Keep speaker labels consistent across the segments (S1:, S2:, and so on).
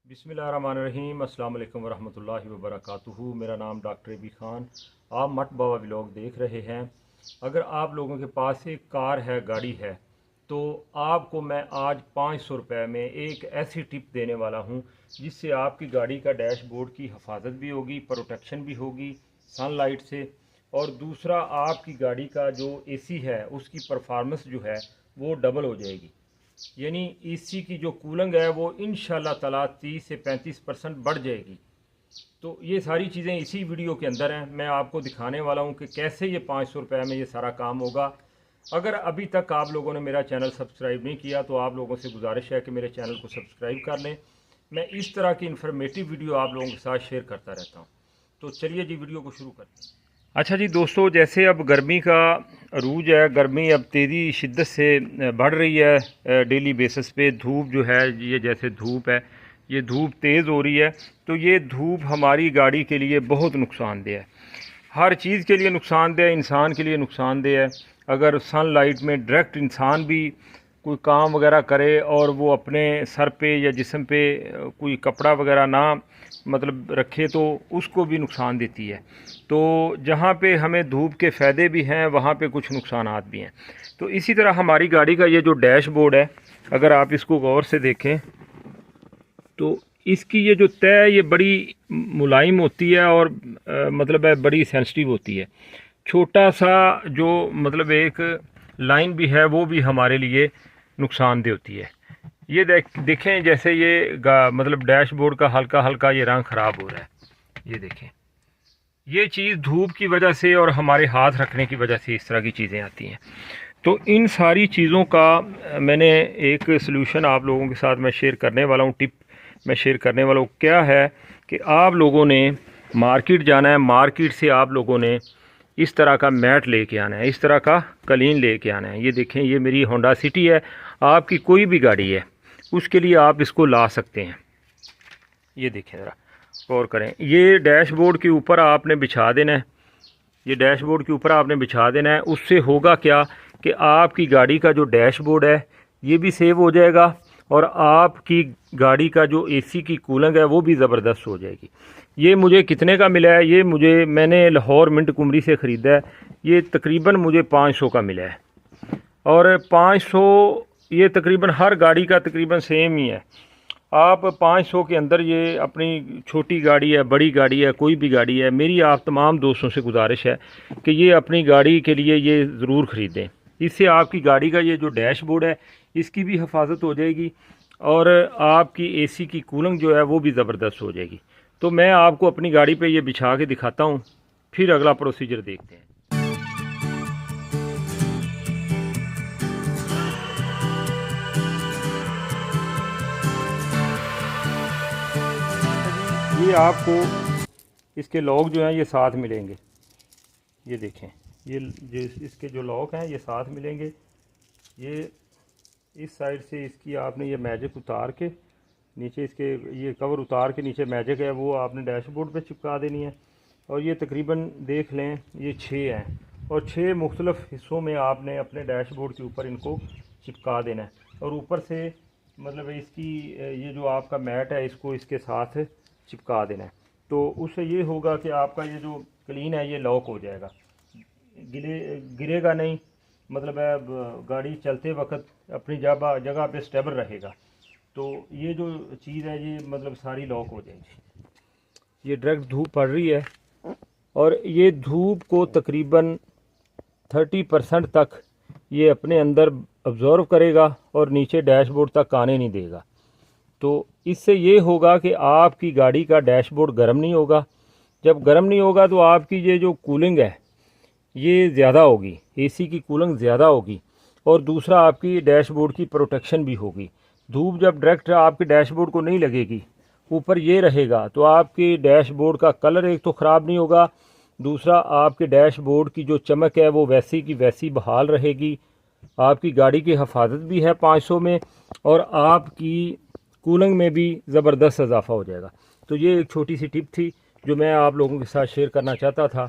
S1: बिस्मिल्लाहिर्रहमानिर्रहीम अस्सलाम वालेकुम वरहमतुल्लाहि वबरकातुहू। मेरा नाम डॉक्टर एबी ख़ान। आप मट बाबा व्लॉग देख रहे हैं। अगर आप लोगों के पास एक कार है, गाड़ी है, तो आपको मैं आज 500 रुपये में एक ऐसी टिप देने वाला हूं जिससे आपकी गाड़ी का डैशबोर्ड की हिफाजत भी होगी, प्रोटेक्शन भी होगी सनलाइट से, और दूसरा आपकी गाड़ी का जो एसी है उसकी परफॉर्मेंस जो है वो डबल हो जाएगी। यानी एसी की जो कूलिंग है वो इंशाल्लाह ताला 30 से 35% बढ़ जाएगी। तो ये सारी चीज़ें इसी वीडियो के अंदर हैं। मैं आपको दिखाने वाला हूँ कि कैसे ये 500 रुपये में ये सारा काम होगा। अगर अभी तक आप लोगों ने मेरा चैनल सब्सक्राइब नहीं किया तो आप लोगों से गुजारिश है कि मेरे चैनल को सब्सक्राइब कर लें। मैं इस तरह की इन्फॉर्मेटिव वीडियो आप लोगों के साथ शेयर करता रहता हूँ। तो चलिए जी, वीडियो को शुरू करते हैं। अच्छा जी दोस्तों, जैसे अब गर्मी का अरूज है, गर्मी अब तेज़ी शिद्दत से बढ़ रही है। डेली बेसिस पे धूप जो है, ये जैसे धूप है, ये धूप तेज़ हो रही है, तो ये धूप हमारी गाड़ी के लिए बहुत नुकसानदेह है। हर चीज़ के लिए नुकसानदेह है, इंसान के लिए नुकसानदेह है। अगर सनलाइट में डायरेक्ट इंसान भी कोई काम वगैरह करे और वो अपने सर पे या जिस्म पे कोई कपड़ा वगैरह ना मतलब रखे तो उसको भी नुकसान देती है। तो जहाँ पे हमें धूप के फ़ायदे भी हैं वहाँ पे कुछ नुकसानात भी हैं। तो इसी तरह हमारी गाड़ी का ये जो डैशबोर्ड है, अगर आप इसको गौर से देखें तो इसकी ये जो तय ये बड़ी मुलायम होती है और मतलब है बड़ी सेंसिटिव होती है। छोटा सा जो मतलब एक लाइन भी है वो भी हमारे लिए नुकसानदेह होती है। ये देखें जैसे ये मतलब डैशबोर्ड का हल्का हल्का ये रंग ख़राब हो रहा है। ये देखें, ये चीज़ धूप की वजह से और हमारे हाथ रखने की वजह से इस तरह की चीज़ें आती हैं। तो इन सारी चीज़ों का मैंने एक सलूशन आप लोगों के साथ मैं शेयर करने वाला हूँ। टिप मैं शेयर करने वाला हूँ। क्या है कि आप लोगों ने मार्केट जाना है, मार्केट से आप लोगों ने इस तरह का मैट लेके आना है, इस तरह का कलीन लेके आना है। ये देखें, ये मेरी होंडा सिटी है, आपकी कोई भी गाड़ी है उसके लिए आप इसको ला सकते हैं। ये देखें, ज़रा गौर करें, ये डैशबोर्ड के ऊपर आपने बिछा देना है। ये डैशबोर्ड के ऊपर आपने बिछा देना है। उससे होगा क्या कि आपकी गाड़ी का जो डैशबोर्ड है ये भी सेव हो जाएगा और आपकी गाड़ी का जो एसी की कूलिंग है वो भी ज़बरदस्त हो जाएगी। ये मुझे कितने का मिला है? ये मैंने लाहौर मिंट कुमरी से ख़रीदा है। ये तकरीबन मुझे 500 का मिला है। और 500 ये तकरीबन हर गाड़ी का तकरीबन सेम ही है। आप 500 के अंदर ये अपनी छोटी गाड़ी है, बड़ी गाड़ी है, कोई भी गाड़ी है, मेरी आप तमाम दोस्तों से गुजारिश है कि ये अपनी गाड़ी के लिए ये ज़रूर ख़रीदें। इससे आपकी गाड़ी का ये जो डैशबोर्ड है इसकी भी हिफाजत हो जाएगी और आपकी एसी की कूलिंग जो है वो भी ज़बरदस्त हो जाएगी। तो मैं आपको अपनी गाड़ी पे ये बिछा के दिखाता हूँ, फिर अगला प्रोसीजर देखते हैं। ये आपको इसके लॉक जो हैं ये साथ मिलेंगे। ये देखें, ये जो इसके जो लॉक हैं ये साथ मिलेंगे। ये इस साइड से इसकी आपने ये मैजिक उतार के नीचे, इसके ये कवर उतार के नीचे मैजिक है वो आपने डैशबोर्ड पे चिपका देनी है। और ये तकरीबन देख लें ये 6 हैं और 6 मुख्तलिफ़ हिस्सों में आपने अपने डैशबोर्ड के ऊपर इनको चिपका देना है। और ऊपर से मतलब इसकी ये जो आपका मैट है इसको इसके साथ चिपका देना है। तो उससे ये होगा कि आपका ये जो क्लीन है ये लॉक हो जाएगा, गिरेगा नहीं, मतलब है गाड़ी चलते वक्त अपनी जगह पे स्टेबल रहेगा। तो ये जो चीज़ है ये मतलब सारी लॉक हो जाएगी। ये डायरेक्ट धूप पड़ रही है और ये धूप को तकरीबन 30% तक ये अपने अंदर अब्ज़ॉर्व करेगा और नीचे डैशबोर्ड तक आने नहीं देगा। तो इससे ये होगा कि आपकी गाड़ी का डैशबोर्ड गर्म नहीं होगा। जब गर्म नहीं होगा तो आपकी ये जो कूलिंग है ये ज़्यादा होगी, एसी की कूलिंग ज़्यादा होगी। और दूसरा आपकी डैशबोर्ड की प्रोटेक्शन भी होगी। धूप जब डायरेक्ट आपके डैशबोर्ड को नहीं लगेगी, ऊपर ये रहेगा, तो आपके डैशबोर्ड का कलर एक तो ख़राब नहीं होगा, दूसरा आपके डैशबोर्ड की जो चमक है वो वैसी की वैसी बहाल रहेगी। आपकी गाड़ी की हिफाजत भी है 500 में और आपकी कूलिंग में भी ज़बरदस्त इजाफा हो जाएगा। तो ये एक छोटी सी टिप थी जो मैं आप लोगों के साथ शेयर करना चाहता था।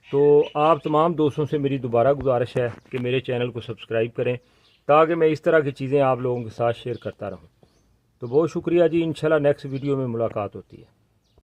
S1: तो आप तमाम दोस्तों से मेरी दोबारा गुजारिश है कि मेरे चैनल को सब्सक्राइब करें ताकि मैं इस तरह की चीज़ें आप लोगों के साथ शेयर करता रहूं। तो बहुत शुक्रिया जी। इंशाल्लाह नेक्स्ट वीडियो में मुलाकात होती है।